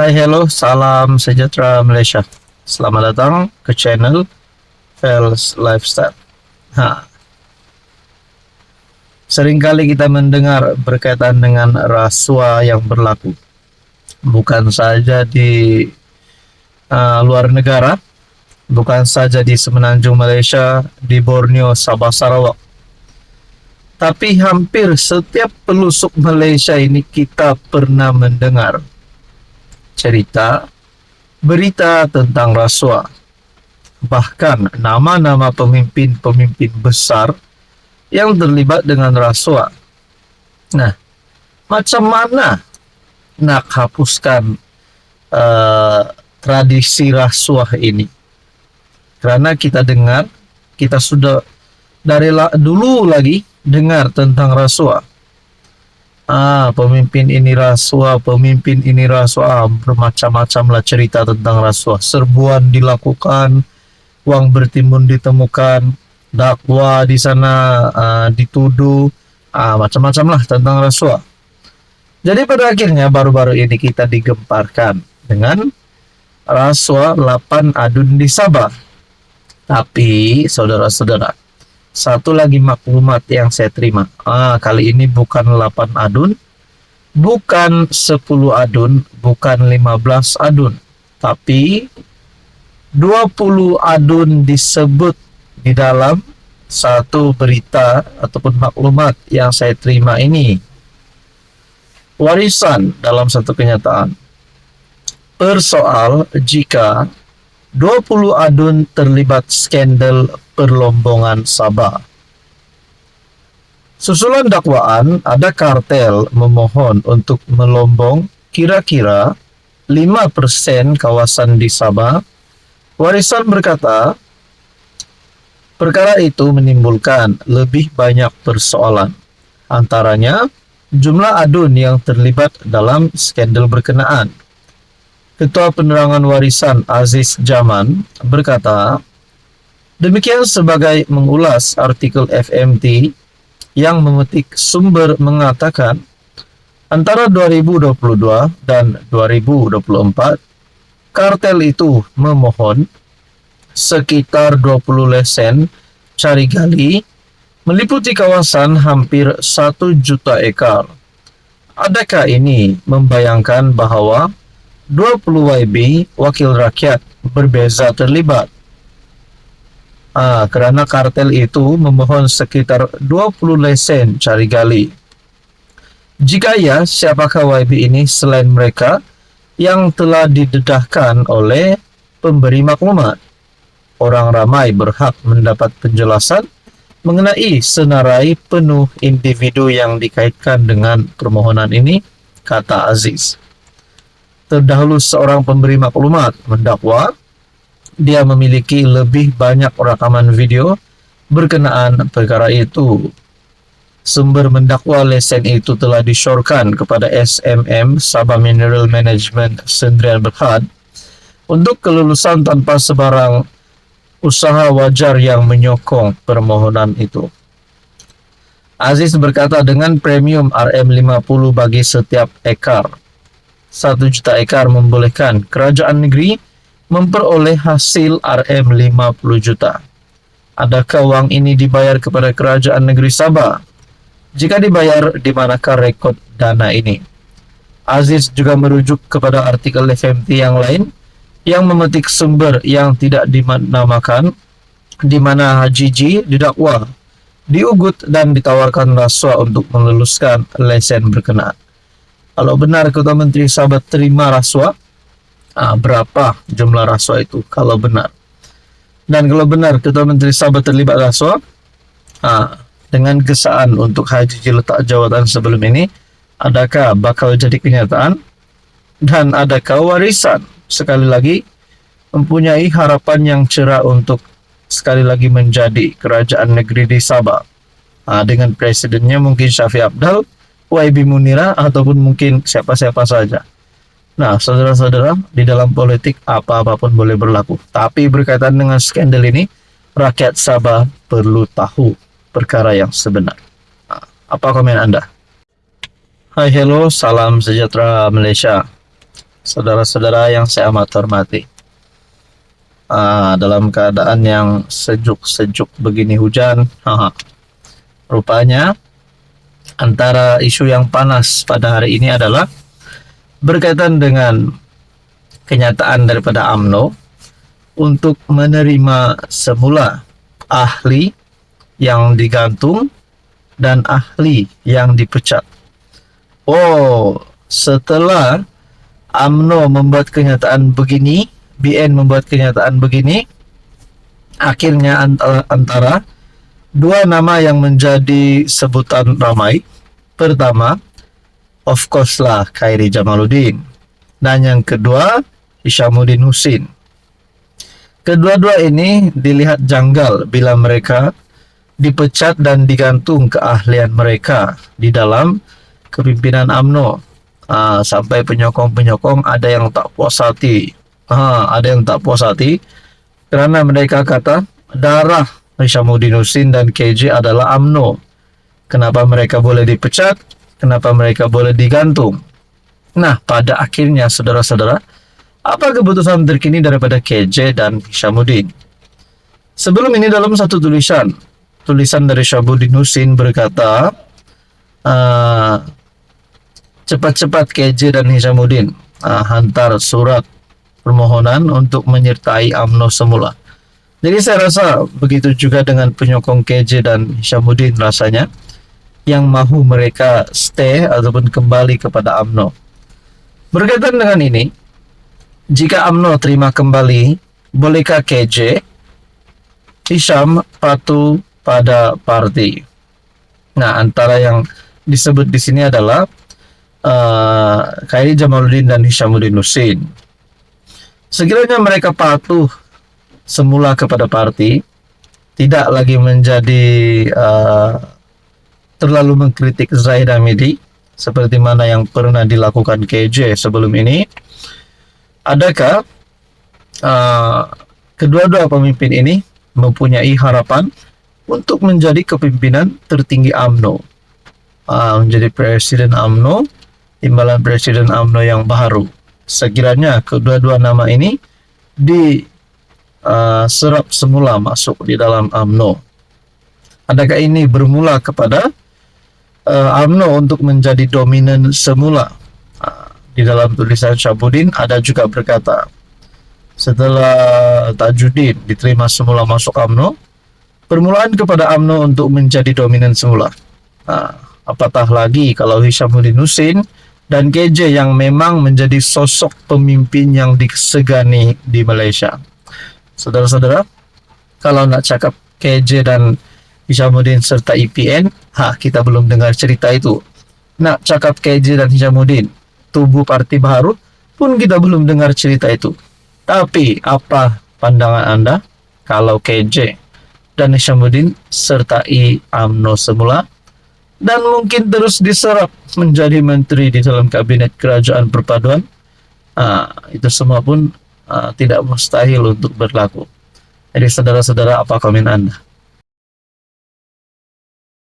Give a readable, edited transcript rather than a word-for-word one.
Hai, hello, salam sejahtera Malaysia. Selamat datang ke channel Fels Lifestyle. Nah, seringkali kita mendengar berkaitan dengan rasuah yang berlaku, bukan saja di luar negara, bukan saja di semenanjung Malaysia, di Borneo, Sabah, Sarawak, tapi hampir setiap pelosok Malaysia ini kita pernah mendengar cerita, berita tentang rasuah. Bahkan nama-nama pemimpin-pemimpin besar yang terlibat dengan rasuah. Nah, macam mana nak hapuskan tradisi rasuah ini? Karena kita dengar, kita sudah dari dulu lagi dengar tentang rasuah. Pemimpin ini rasuah, bermacam-macam lah cerita tentang rasuah. Serbuan dilakukan, uang bertimbun ditemukan, dakwa di sana dituduh, macam-macam lah tentang rasuah. Jadi pada akhirnya baru-baru ini kita digemparkan dengan rasuah 8 adun di Sabah. Tapi saudara-saudara, satu lagi maklumat yang saya terima. Kali ini bukan 8 adun, bukan 10 adun, bukan 15 adun, tapi 20 adun disebut di dalam satu berita ataupun maklumat yang saya terima ini. Warisan dalam satu kenyataan. Persoal jika 20 adun terlibat skandal perlombongan Sabah. Susulan dakwaan, ada kartel memohon untuk melombong kira-kira 5% kawasan di Sabah. Warisan berkata, perkara itu menimbulkan lebih banyak persoalan. Antaranya, jumlah adun yang terlibat dalam skandal berkenaan. Ketua Penerangan Warisan Aziz Jaman berkata, demikian sebagai mengulas artikel FMT yang memetik sumber mengatakan, antara 2022 dan 2024, kartel itu memohon sekitar 20 lesen cari gali meliputi kawasan hampir 1 juta ekar. Adakah ini membayangkan bahwa 20 YB wakil rakyat berbeza terlibat? Kerana kartel itu memohon sekitar 20 lesen cari gali. Jika ya, siapakah YB ini selain mereka yang telah didedahkan oleh pemberi maklumat? Orang ramai berhak mendapat penjelasan mengenai senarai penuh individu yang dikaitkan dengan permohonan ini, kata Aziz. Terdahulu seorang pemberi maklumat mendakwa dia memiliki lebih banyak rakaman video berkenaan perkara itu. Sumber mendakwa lesen itu telah disyorkan kepada SMM Sabah Mineral Management Sdn Bhd untuk kelulusan tanpa sebarang usaha wajar yang menyokong permohonan itu. Aziz berkata dengan premium RM50 bagi setiap ekar, 1 juta ekar membolehkan kerajaan negeri memperoleh hasil RM50 juta. Adakah uang ini dibayar kepada kerajaan negeri Sabah? Jika dibayar, di manakah rekod dana ini? Aziz juga merujuk kepada artikel FMT yang lain yang memetik sumber yang tidak dinamakan, di mana Haji G didakwa, diugut dan ditawarkan rasuah untuk meluluskan lesen berkenaan. Kalau benar Ketua Menteri Sabah terima rasuah, berapa jumlah rasuah itu kalau benar? Dan kalau benar Ketua Menteri Sabah terlibat rasuah, dengan kesaan untuk Haji G letak jawatan sebelum ini, adakah bakal jadi kenyataan? Dan adakah warisan sekali lagi mempunyai harapan yang cerah untuk sekali lagi menjadi kerajaan negeri di Sabah, dengan presidennya mungkin Syafiq Abdal, YB Munira, ataupun mungkin siapa-siapa saja. Nah, saudara-saudara, di dalam politik apa-apapun boleh berlaku. Tapi berkaitan dengan skandal ini, rakyat Sabah perlu tahu perkara yang sebenar. Apa komen Anda? Hai, hello, salam sejahtera Malaysia. saudara-saudara yang saya amat hormati. Dalam keadaan yang sejuk-sejuk begini hujan, rupanya antara isu yang panas pada hari ini adalah berkaitan dengan kenyataan daripada UMNO untuk menerima semula ahli yang digantung dan ahli yang dipecat. Setelah UMNO membuat kenyataan begini, BN membuat kenyataan begini, akhirnya antara dua nama yang menjadi sebutan ramai. Pertama, of course lah, Khairi Jamaluddin, dan yang kedua Hishamuddin Hussein. Kedua-dua ini dilihat janggal bila mereka dipecat dan digantung keahlian mereka di dalam kepimpinan UMNO. Sampai penyokong-penyokong ada yang tak puas hati. Karena mereka kata darah Hishamuddin Hussein dan KJ adalah UMNO. Kenapa mereka boleh dipecat? Kenapa mereka boleh digantung? Nah, pada akhirnya saudara-saudara, apa keputusan terkini daripada KJ dan Hishamuddin? Sebelum ini dalam satu tulisan dari Hishamuddin Hussein berkata, cepat-cepat KJ dan Hishamuddin hantar surat permohonan untuk menyertai UMNO semula. Jadi saya rasa begitu juga dengan penyokong KJ dan Hishamuddin rasanya, yang mahu mereka stay ataupun kembali kepada UMNO. Berkaitan dengan ini, jika UMNO terima kembali, bolehkah KJ, Hisham patuh pada parti? Nah, antara yang disebut di sini adalah Khairi Jamaluddin dan Hishamuddin Hussein. Sekiranya mereka patuh semula kepada parti, tidak lagi menjadi terlalu mengkritik Zahid Hamidi seperti mana yang pernah dilakukan KJ sebelum ini, adakah kedua-dua pemimpin ini mempunyai harapan untuk menjadi kepimpinan tertinggi UMNO, menjadi presiden UMNO, timbalan presiden UMNO yang baru? Sekiranya kedua-dua nama ini diserap semula masuk di dalam UMNO, adakah ini bermula kepada UMNO untuk menjadi dominan semula? Di dalam tulisan Hishamuddin ada juga berkata, setelah Tajuddin diterima semula masuk UMNO, permulaan kepada UMNO untuk menjadi dominan semula. Apatah lagi kalau Hishamuddin Hussein dan KJ yang memang menjadi sosok pemimpin yang disegani di Malaysia. Saudara-saudara, kalau nak cakap KJ dan Hishamuddin serta EPN, kita belum dengar cerita itu. Nak cakap KJ dan Hishamuddin, tubuh parti baru, pun kita belum dengar cerita itu. Tapi apa pandangan Anda kalau KJ dan Hishamuddin sertai UMNO semula dan mungkin terus diserap menjadi menteri di dalam kabinet kerajaan perpaduan? Itu semua pun tidak mustahil untuk berlaku. Jadi saudara-saudara, apa komen Anda?